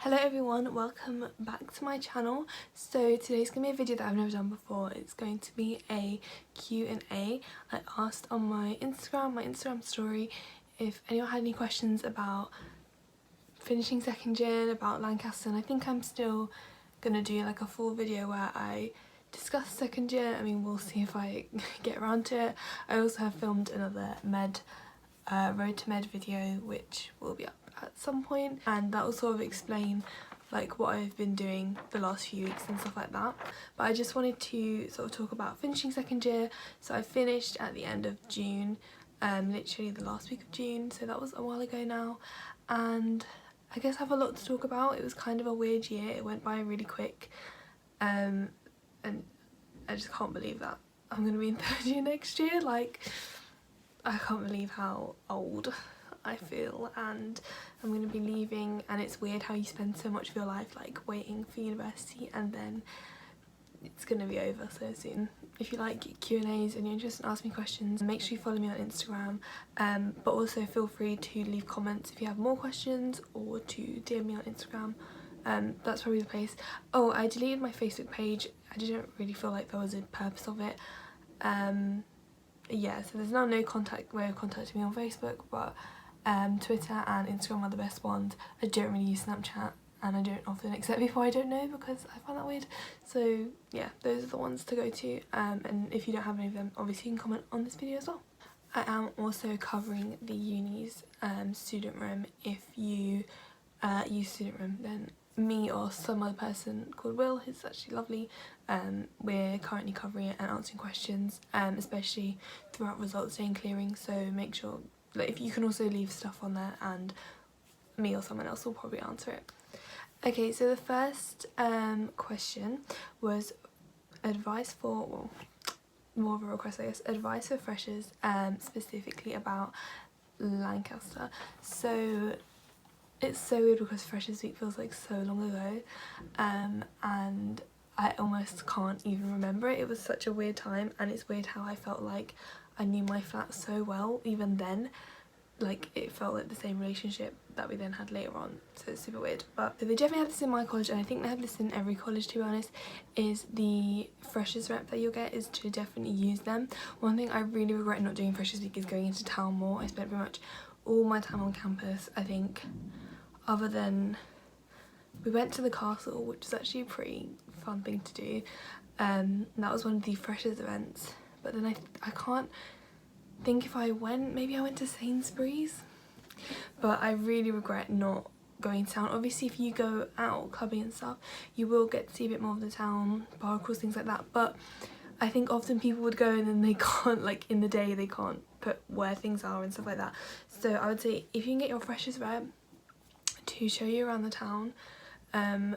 Hello everyone, welcome back to my channel. So today's going to be a video that I've never done before. It's going to be a Q&A. I asked on my Instagram story, if anyone had any questions about finishing second year, about Lancaster, and I think I'm still going to do like a full video where I discuss second year. I mean, we'll see if I get around to it. I also have filmed another road to med video which will be up at some point, and that will sort of explain like what I've been doing the last few weeks and stuff like that. But I just wanted to sort of talk about finishing second year. So I finished at the end of June, literally the last week of June, so that was a while ago now, and I guess I have a lot to talk about. It was kind of a weird year, it went by really quick, and I just can't believe that I'm going to be in third year next year. Like, I can't believe how old I feel, and I'm going to be leaving, and it's weird how you spend so much of your life like waiting for university and then it's going to be over so soon. If you like Q&As and you're interested in asking me questions, make sure you follow me on Instagram, but also feel free to leave comments if you have more questions, or to DM me on Instagram. That's probably the place. Oh, I deleted my Facebook page. I didn't really feel like there was a purpose of it. Yeah, so there's now no way of contacting me on Facebook, but Twitter and Instagram are the best ones. I don't really use Snapchat, and I don't often accept people I don't know because I find that weird. So yeah, those are the ones to go to, and if you don't have any of them, obviously you can comment on this video as well. I am also covering the uni's student room. If you use student room, then me or some other person called Will, who's actually lovely, we're currently covering it and answering questions, especially throughout results day and clearing, so make sure that if you can also leave stuff on there and me or someone else will probably answer it. Okay, so the first question was advice for, well, more of a request I guess, advice for freshers, specifically about Lancaster. So it's so weird because Freshers Week feels like so long ago, and I almost can't even remember it. It was such a weird time, and it's weird how I felt like I knew my flat so well even then. Like, it felt like the same relationship that we then had later on, so it's super weird. But so they definitely have this in my college, and I think they have this in every college to be honest, is the freshers rep that you'll get is to definitely use them. One thing I really regret not doing Freshers Week is going into town more. I spent pretty much all my time on campus, I think, other than we went to the castle, which was actually a pretty fun thing to do. That was one of the freshers events, but then I can't think if I went. Maybe I went to Sainsbury's, but I really regret not going to town. Obviously if you go out clubbing and stuff, you will get to see a bit more of the town, bar crawls, things like that, but I think often people would go and then they can't, like in the day they can't put where things are and stuff like that. So I would say if you can get your freshers rep to show you around the town,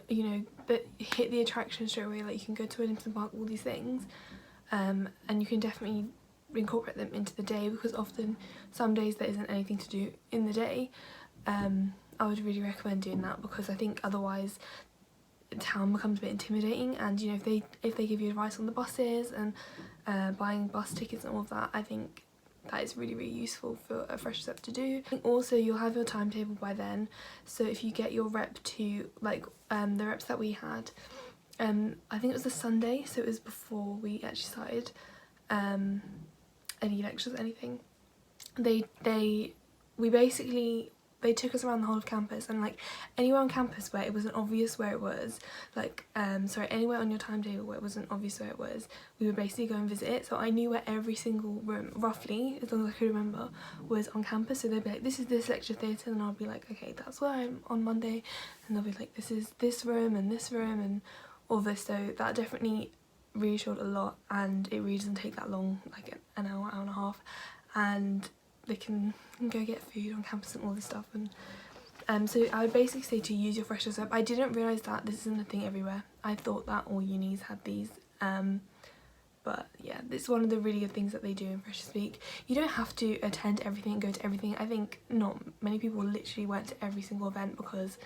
you know, but hit the attraction straight away, like you can go to Williamson Park, all these things, and you can definitely incorporate them into the day, because often some days there isn't anything to do in the day. I would really recommend doing that, because I think otherwise town becomes a bit intimidating, and you know, if they give you advice on the buses and buying bus tickets and all of that, I think that is really useful for a freshers rep to do. I think also you'll have your timetable by then, so if you get your rep to, like the reps that we had, I think it was a Sunday, so it was before we actually started any lectures or anything. They took us around the whole of campus, and like anywhere on campus where it wasn't obvious where it was, like anywhere on your timetable where it wasn't obvious where it was, we would basically go and visit it. So I knew where every single room, roughly, as long as I could remember, was on campus. So they'd be like, this is this lecture theatre, and I'll be like, okay, that's where I'm on Monday, and they'll be like, this is this room and all this. So that definitely reassured a lot, and it really doesn't take that long, like an hour and a half, and they can go get food on campus and all this stuff. And so I would basically say to use your freshers rep. I didn't realise that this isn't a thing everywhere. I thought that all unis had these, but yeah, this is one of the really good things that they do in Freshers Week. You don't have to attend everything, go to everything. I think not many people literally went to every single event because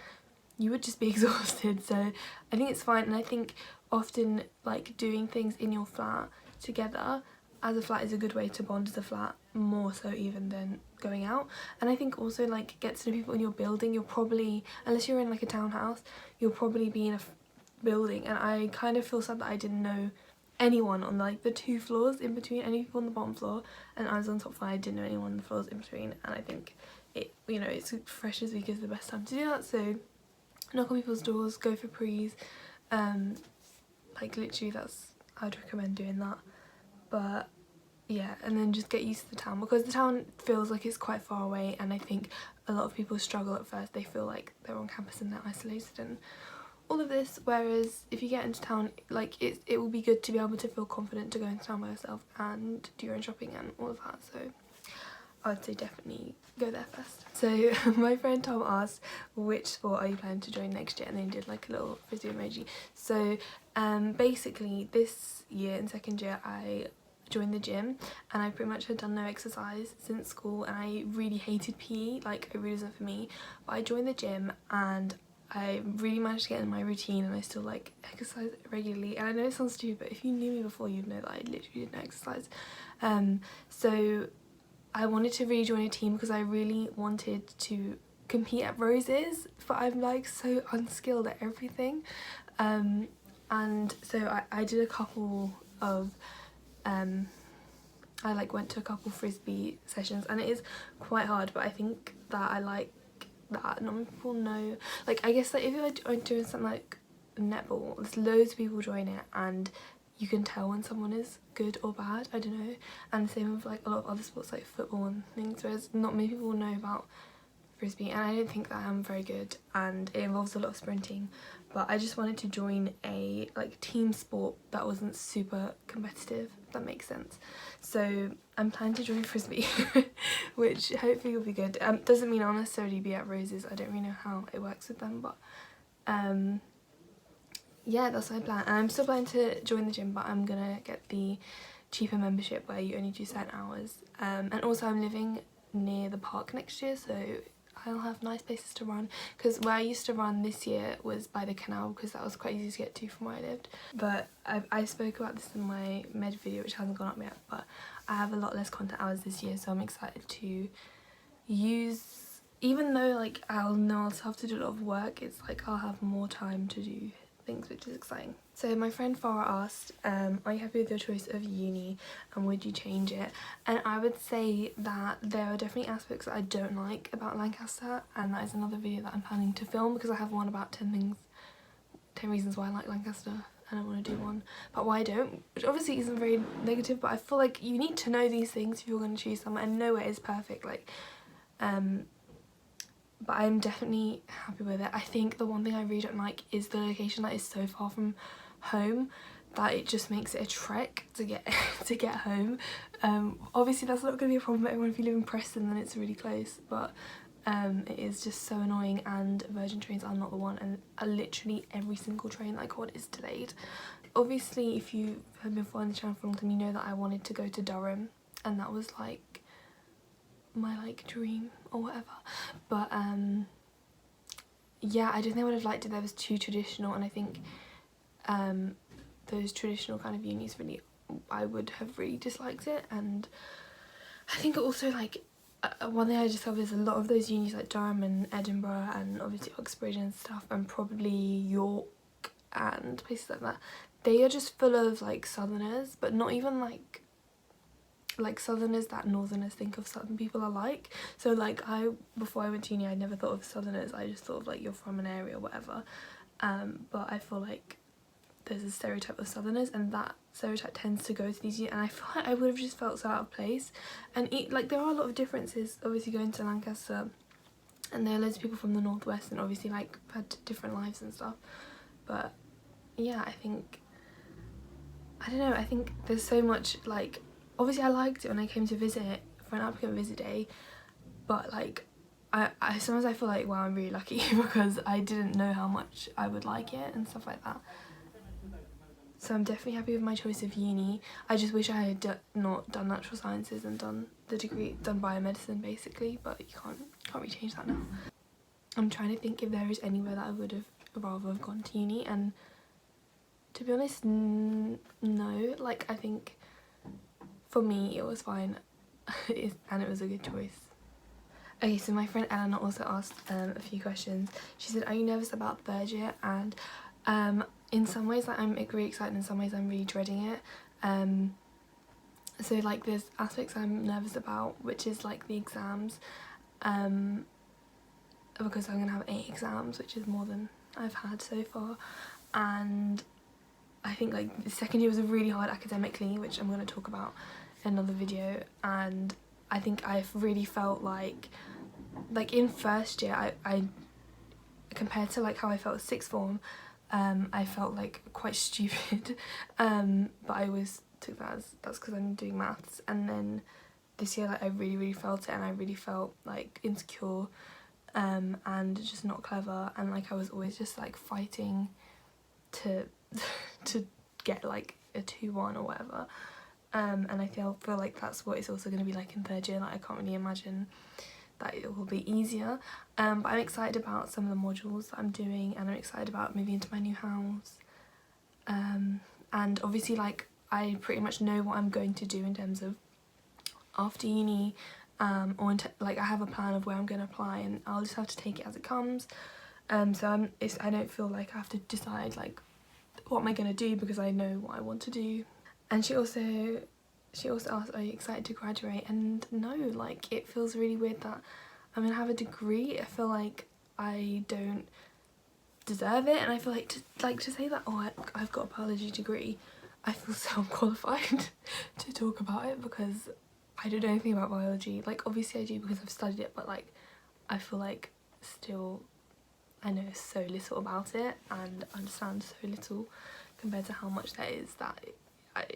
you would just be exhausted, so I think it's fine. And I think often like doing things in your flat together as a flat is a good way to bond as a flat, more so even than going out. And I think also like get to know people in your building. You're probably, unless you're in like a townhouse, you'll probably be in a building, and I kind of feel sad that I didn't know anyone on like the 2 floors in between, any people on the bottom floor, and I was on top floor. I didn't know anyone on the floors in between, and I think it, you know, it's Freshers Week is the best time to do that. So knock on people's doors, go for prees, like literally I'd recommend doing that. But yeah, and then just get used to the town, because the town feels like it's quite far away, and I think a lot of people struggle at first. They feel like they're on campus and they're isolated and all of this, whereas if you get into town, like it will be good to be able to feel confident to go into town by yourself and do your own shopping and all of that. So I would say definitely go there first. So my friend Tom asked, which sport are you planning to join next year, and then did like a little frisbee emoji. So basically this year in second year I joined the gym, and I pretty much had done no exercise since school, and I really hated PE, like it really wasn't for me. But I joined the gym and I really managed to get in my routine, and I still like exercise regularly. And I know it sounds stupid, but if you knew me before, you'd know that I literally didn't exercise. So I wanted to really join a team because I really wanted to compete at Roses, but I'm like so unskilled at everything. And so I did a couple of I like went to a couple frisbee sessions, and it is quite hard, but I think that I like that not many people know. Like I guess like if you're doing something like netball, there's loads of people join it, and you can tell when someone is good or bad, I don't know. And the same with like a lot of other sports like football and things, whereas not many people know about frisbee, and I don't think that I'm very good, and it involves a lot of sprinting. But I just wanted to join a like team sport that wasn't super competitive, if that makes sense. So I'm planning to join frisbee, which hopefully will be good. Doesn't mean I'll necessarily be at Roses. I don't really know how it works with them, but yeah, that's my plan. And I'm still planning to join the gym, but I'm gonna get the cheaper membership where you only do certain hours. And also I'm living near the park next year, so I'll have nice places to run, because where I used to run this year was by the canal, because that was quite easy to get to from where I lived. But I spoke about this in my med video, which hasn't gone up yet, but I have a lot less content hours this year, so I'm excited to use, even though like I'll know I'll have to do a lot of work, it's like I'll have more time to do things, which is exciting. So my friend Farah asked, are you happy with your choice of uni and would you change it? And I would say that there are definitely aspects that I don't like about Lancaster, and that is another video that I'm planning to film, because I have one about 10 reasons why I like Lancaster, and I want to do one but why I don't, which obviously isn't very negative, but I feel like you need to know these things if you're going to choose somewhere, and nowhere is perfect, like but I'm definitely happy with it. I think the one thing I really don't like is the location that is so far from home that it just makes it a trek to get to get home. Obviously that's not going to be a problem for everyone. If you live in Preston then it's really close, but it is just so annoying, and Virgin trains are not the one, and literally every single train I got is delayed. Obviously if you have been following the channel for a long time, you know that I wanted to go to Durham, and that was like my like dream or whatever. But yeah, I don't think I would have liked it. There was too traditional, and I think those traditional kind of unis really, I would have really disliked it. And I think also like one thing I discovered is a lot of those unis like Durham and Edinburgh and obviously Oxbridge and stuff, and probably York and places like that, they are just full of like southerners, but not even like southerners that northerners think of southern people are like. So like before I went to uni I never thought of southerners, I just thought of like you're from an area or whatever. But I feel like there's a stereotype of southerners, and that stereotype tends to go to these unis, and I feel like I would have just felt so out of place. And like there are a lot of differences obviously going to Lancaster, and there are loads of people from the northwest and obviously like had different lives and stuff. But yeah, I think, I don't know, I think there's so much like, obviously I liked it when I came to visit for an applicant visit day, but like I sometimes I feel like, wow, I'm really lucky because I didn't know how much I would like it and stuff like that. So I'm definitely happy with my choice of uni. I just wish I had not done natural sciences and done the degree, done biomedicine basically, but you can't really change that now. I'm trying to think if there is anywhere that I would have rather have gone to uni, and to be honest, no. Like I think for me it was fine and it was a good choice. Okay, so my friend Eleanor also asked a few questions. She said, are you nervous about third year? And in some ways like, I'm really excited, in some ways I'm really dreading it. So like there's aspects I'm nervous about, which is like the exams, because I'm gonna have 8 exams, which is more than I've had so far. And I think like the second year was really hard academically, which I'm going to talk about in another video. And I think I've really felt like in first year I compared to like how I felt at sixth form, I felt like quite stupid, but I always took that as that's because I'm doing maths. And then this year like I really felt it, and I really felt like insecure, and just not clever, and like I was always just like fighting to get like a 2-1 or whatever, and I feel like that's what it's also going to be like in third year. Like I can't really imagine that it will be easier, but I'm excited about some of the modules that I'm doing, and I'm excited about moving into my new house, and obviously like I pretty much know what I'm going to do in terms of after uni, or like I have a plan of where I'm going to apply, and I'll just have to take it as it comes. So I don't feel like I have to decide like what am I going to do, because I know what I want to do. And she also asked, are you excited to graduate? And no, like it feels really weird that I'm going to have a degree. I feel like I don't deserve it, and I feel like to say that, oh, I've got a biology degree, I feel so unqualified to talk about it, because I don't know anything about biology. Like obviously I do because I've studied it, but like I feel like still I know so little about it and understand so little compared to how much there is, that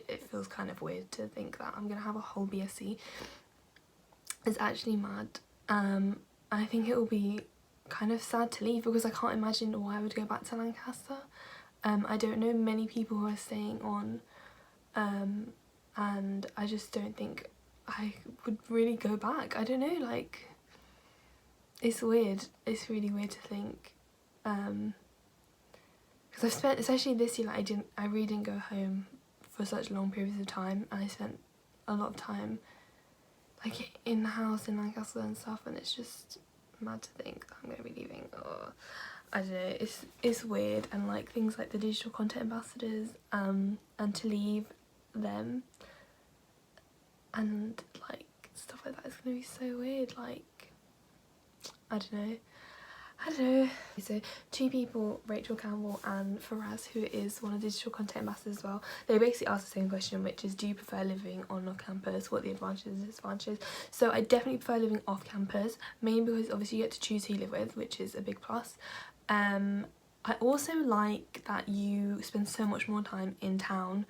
it feels kind of weird to think that I'm gonna have a whole BSc. It's actually mad. I think it will be kind of sad to leave, because I can't imagine why I would go back to Lancaster. I don't know many people who are staying on, and I just don't think I would really go back. I don't know, like it's weird. It's really weird to think, because I've spent, especially this year, like I really didn't go home for such long periods of time, and I spent a lot of time like in the house in Lancaster and stuff, and it's just mad to think that I'm gonna be leaving. Or I don't know, it's weird. And like things like the digital content ambassadors, and to leave them and like stuff like that is gonna be so weird. Like I don't know. So 2 people, Rachel Campbell and Faraz, who is one of the digital content ambassadors as well, they basically asked the same question, which is, do you prefer living on off campus? What are the advantages and disadvantages? So I definitely prefer living off campus, mainly because obviously you get to choose who you live with, which is a big plus. I also like that you spend so much more time in town,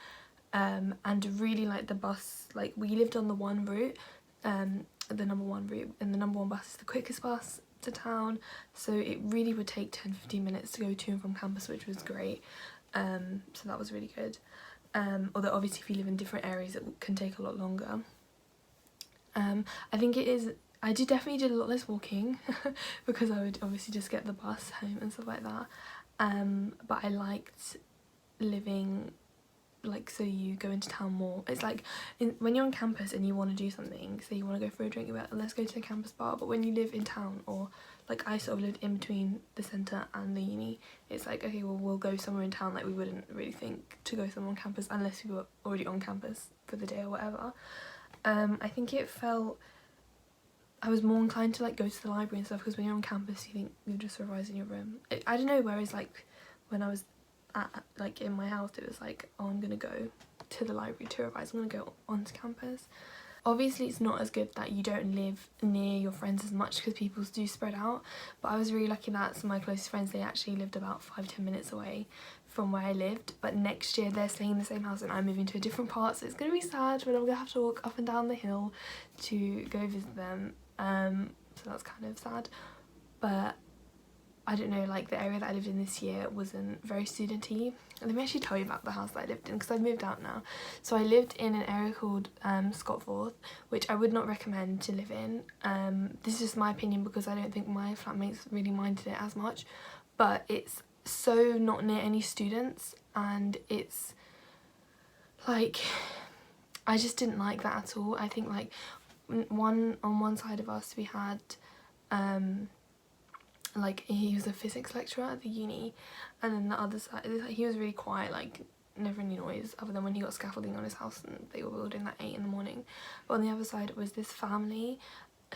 and really like the bus, like we lived on the one route, the number 1 route, and the number 1 bus is the quickest bus to town, so it really would take 10-15 minutes to go to and from campus, which was great. So that was really good, although obviously if you live in different areas it can take a lot longer. I think it is, I definitely did a lot less walking because I would obviously just get the bus home and stuff like that, but I liked living like, so you go into town more. It's like when you're on campus and you want to do something, so you want to go for a drink, you're like, let's go to the campus bar. But when you live in town, or like I sort of lived in between the centre and the uni, it's like, okay, well we'll go somewhere in town. Like we wouldn't really think to go somewhere on campus unless we were already on campus for the day or whatever. I think it felt, I was more inclined to like go to the library and stuff, because when you're on campus you think you'll just revise in your room. I don't know, whereas like when I was like in my house, it was like, oh, I'm gonna go to the library to revise, I'm gonna go onto campus. Obviously it's not as good that you don't live near your friends as much, because people do spread out, but I was really lucky that some of my closest friends, they actually lived about 5-10 minutes away from where I lived. But next year they're staying in the same house and I'm moving to a different part, so it's gonna be sad, but I'm gonna have to walk up and down the hill to go visit them, so that's kind of sad. But I don't know, like the area that I lived in this year wasn't very student-y. Let me actually tell you about the house that I lived in, because I've moved out now. So I lived in an area called Scotforth, which I would not recommend to live in. This is just my opinion, because I don't think my flatmates really minded it as much, but it's so not near any students, and it's like, I just didn't like that at all. I think like on one side of us we had like he was a physics lecturer at the uni, and then the other side, he was really quiet, like never any noise other than when he got scaffolding on his house and they were building at 8 in the morning. But on the other side was this family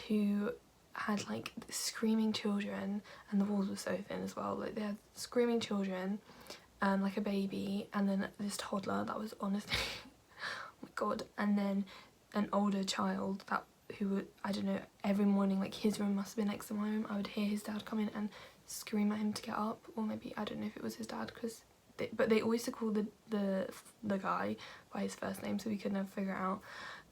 who had like screaming children, and the walls were so thin as well, like they had screaming children, like a baby, and then this toddler that was honestly oh my god, and then an older child that who would, I don't know, every morning, like his room must have been next to my room, I would hear his dad come in and scream at him to get up, or maybe I don't know if it was his dad, because but they always used to call the guy by his first name, so we could never figure it out.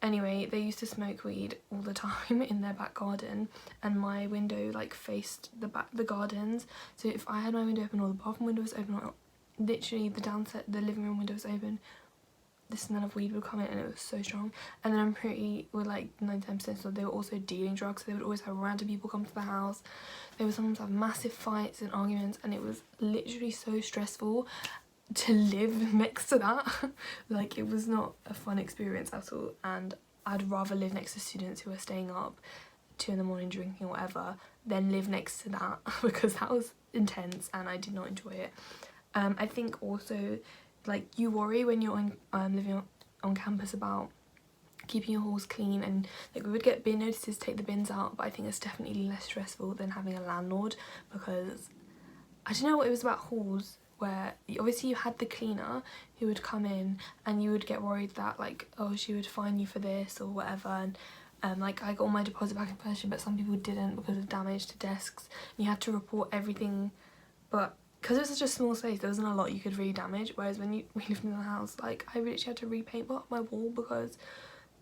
Anyway, they used to smoke weed all the time in their back garden, and my window like faced the gardens, so if I had my window open or the bathroom window was open, or literally the living room window was open, the smell of weed would come in and it was so strong. And then I'm pretty, with like 99% sure they were also dealing drugs, so they would always have random people come to the house. They would sometimes have massive fights and arguments, and it was literally so stressful to live next to that. Like it was not a fun experience at all, and I'd rather live next to students who are staying up 2 in the morning drinking or whatever than live next to that because that was intense and I did not enjoy it. I think also, like, you worry when you're living on campus about keeping your halls clean, and like we would get bin notices to take the bins out, but I think it's definitely less stressful than having a landlord, because I don't know what it was about halls where obviously you had the cleaner who would come in and you would get worried that like, oh, she would fine you for this or whatever, and like I got all my deposit back in person, but some people didn't because of damage to desks, and you had to report everything. But because it was such a small space, there wasn't a lot you could really damage, whereas when we lived in the house, like I literally had to repaint part of my wall because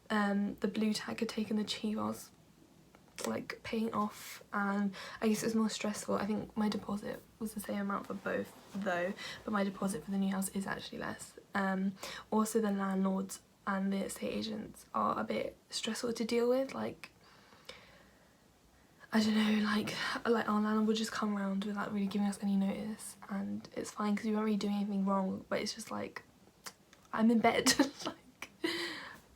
the blue tag had taken the cheap ass like paint off, and I guess it was more stressful. I think my deposit was the same amount for both though, but my deposit for the new house is actually less. Also the landlords and the estate agents are a bit stressful to deal with, like I don't know, like our landlord would just come around without really giving us any notice, and it's fine because we weren't really doing anything wrong, but it's just like I'm in bed. Like,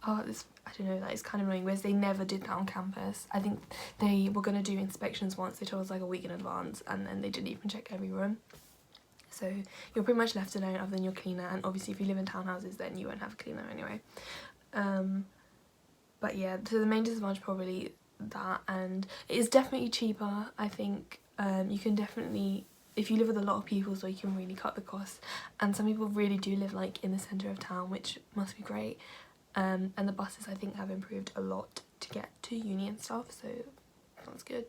oh, this, I don't know, that is kind of annoying, whereas they never did that on campus. I think they were going to do inspections once, they told us like a week in advance, and then they didn't even check every room. So you're pretty much left alone other than your cleaner, and obviously if you live in townhouses then you won't have a cleaner anyway. But yeah, so the main disadvantage probably that, and it is definitely cheaper. I think you can definitely, if you live with a lot of people, so you can really cut the costs, and some people really do live like in the centre of town, which must be great. And the buses I think have improved a lot to get to uni and stuff, so that's good.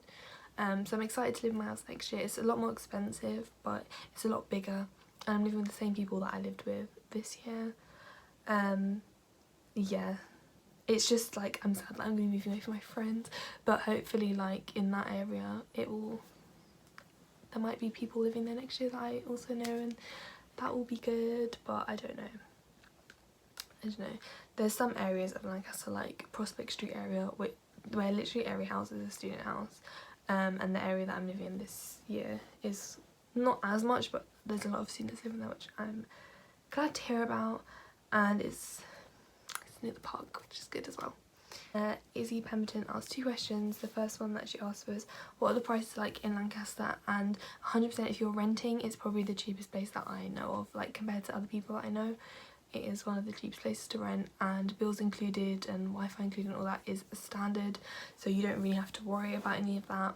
So I'm excited to live in my house next year. It's a lot more expensive, but it's a lot bigger, and I'm living with the same people that I lived with this year. Yeah, it's just like I'm sad that I'm going to be moving away from my friends, but hopefully like in that area there might be people living there next year that I also know, and that will be good. But I don't know. There's some areas of Lancaster, like Prospect Street area, where literally every house is a student house, and the area that I'm living in this year is not as much, but there's a lot of students living there, which I'm glad to hear about, and it's near the park, which is good as well. Izzy Pemberton asked 2 questions. The first one that she asked was, what are the prices like in Lancaster? And 100% if you're renting, it's probably the cheapest place that I know of, like compared to other people that I know. It is one of the cheapest places to rent, and bills included and Wi-Fi included and all that is standard, so you don't really have to worry about any of that.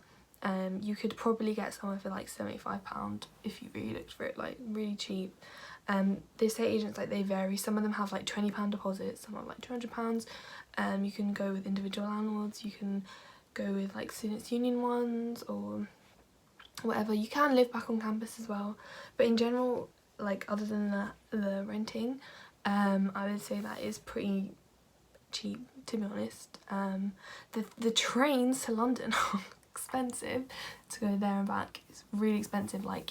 You could probably get somewhere for like £75 if you really looked for it, like really cheap. The estate agents, like they vary. Some of them have like £20 deposits, some have like £200. You can go with individual landlords, you can go with like students union ones or whatever. You can live back on campus as well, but in general, like other than the renting, I would say that is pretty cheap, to be honest. The trains to London are expensive. To go there and back, it's really expensive. Like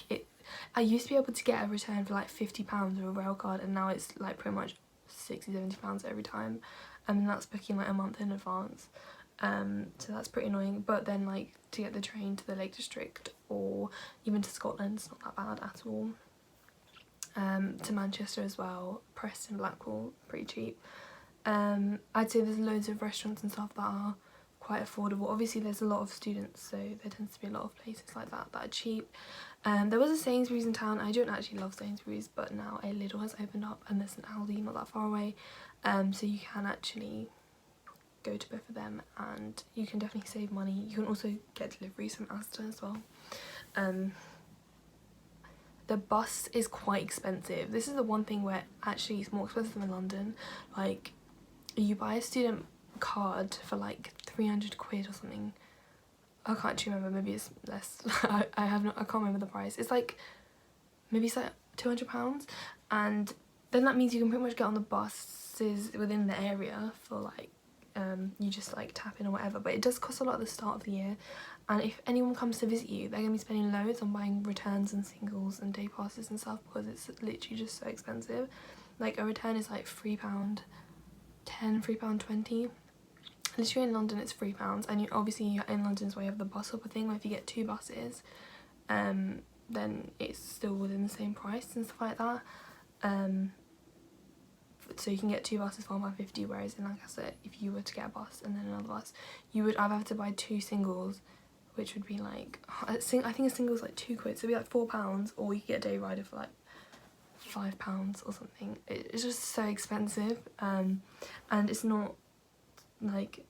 I used to be able to get a return for like £50 or a rail card, and now it's like pretty much £60–70 every time, and that's booking like a month in advance. So that's pretty annoying. But then like to get the train to the Lake District or even to Scotland, it's not that bad at all. To Manchester as well, Preston, Blackpool, pretty cheap. I'd say there's loads of restaurants and stuff that are quite affordable. Obviously there's a lot of students, so there tends to be a lot of places like that that are cheap. There was a Sainsbury's in town. I don't actually love Sainsbury's, but now a Lidl has opened up and there's an Aldi not that far away, so you can actually go to both of them and you can definitely save money. You can also get deliveries from Asda as well. The bus is quite expensive. This is the one thing where actually it's more expensive than in London. Like, you buy a student card for like 300 quid or something. I can't actually remember, maybe it's less. I can't remember the price. It's like, maybe it's like £200, and then that means you can pretty much get on the buses within the area for like, you just like tap in or whatever, but it does cost a lot at the start of the year, and if anyone comes to visit you, they're going to be spending loads on buying returns and singles and day passes and stuff, because it's literally just so expensive. Like, a return is like £3.10, £3.20. Literally in London it's £3, and obviously in London is where you have the bus hopper thing, where if you get 2 buses, then it's still within the same price and stuff like that. So you can get 2 buses for £1.50, whereas in Lancaster, if you were to get a bus and then another bus, you would either have to buy 2 singles, which would be like, I think a single is like £2, so it'd be like £4, or you could get a day rider for like £5 or something. It's just so expensive, and it's not like,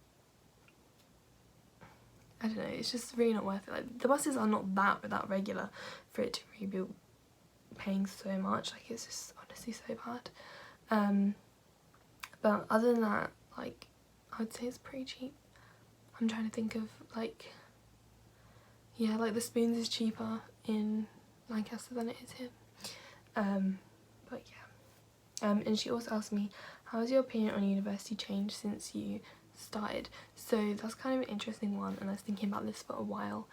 I don't know, it's just really not worth it. Like, the buses are not that regular for it to really be paying so much. Like, it's just honestly so bad. But other than that, like, I would say it's pretty cheap. I'm trying to think of like, yeah, like the Spoons is cheaper in Lancaster than it is here. But yeah. And she also asked me, how has your opinion on university changed since you started? So that's kind of an interesting one, and I was thinking about this for a while.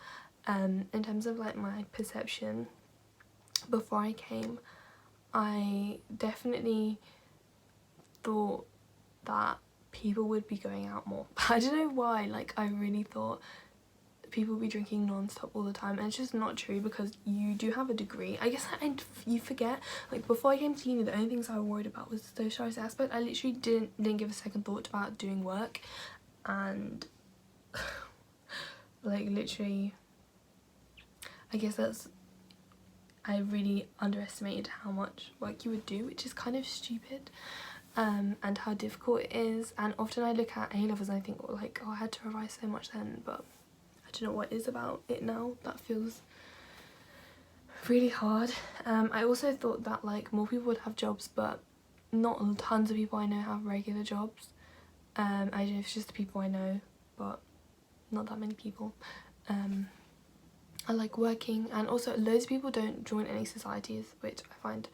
In terms of like my perception before I came, I definitely thought that people would be going out more. I don't know why, like, I really thought people would be drinking non-stop all the time, and it's just not true, because you do have a degree. I guess you forget, like, before I came to uni, the only things I was worried about was the socialised aspect. I literally didn't give a second thought about doing work, and like, literally, I guess I really underestimated how much work you would do, which is kind of stupid, and how difficult it is. And often I look at A-levels and I think, well, like, oh, I had to revise so much then, but I don't know what is about it now that feels really hard. I also thought that like more people would have jobs, but not tons of people I know have regular jobs. I don't know if it's just the people I know, but not that many people are like working. And also loads of people don't join any societies, which I find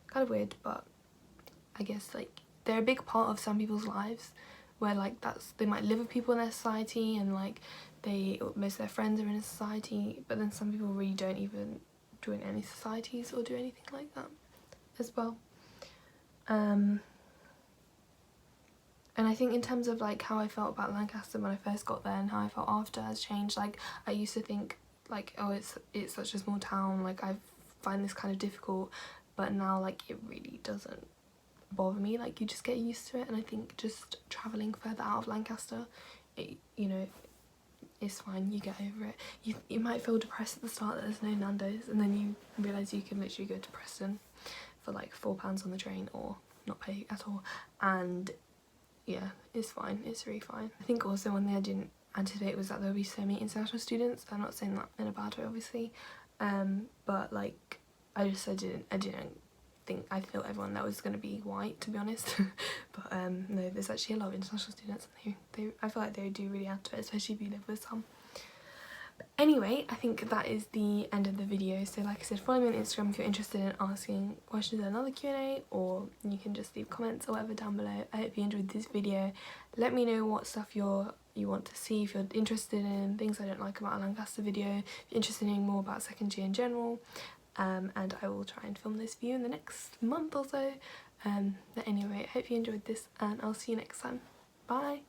kind of weird, but I guess like they're a big part of some people's lives, where like they might live with people in their society, and like most of their friends are in a society, but then some people really don't even join any societies or do anything like that as well. And I think in terms of like how I felt about Lancaster when I first got there and how I felt after has changed. Like, I used to think like, oh, it's such a small town, like I find this kind of difficult, but now like it really doesn't bother me. Like, you just get used to it, and I think just travelling further out of Lancaster, you know, it's fine, you get over it. You might feel depressed at the start that there's no Nando's, and then you realise you can literally go to Preston for like £4 on the train or not pay at all, and yeah, it's fine, it's really fine. I think also one thing I didn't anticipate was that there would be so many international students. I'm not saying that in a bad way, obviously, but like I didn't think, I thought everyone there was going to be white, to be honest. But no, there's actually a lot of international students, and I feel like they do really add to it, especially if you live with some. But anyway, I think that is the end of the video. So like I said, follow me on Instagram if you're interested in asking questions in another Q&A, or you can just leave comments or whatever down below. I hope you enjoyed this video. Let me know what stuff you want to see, if you're interested in things I don't like about a Lancaster video, if you're interested in more about second year in general. And I will try and film this for you in the next month or so. But anyway, I hope you enjoyed this, and I'll see you next time. Bye!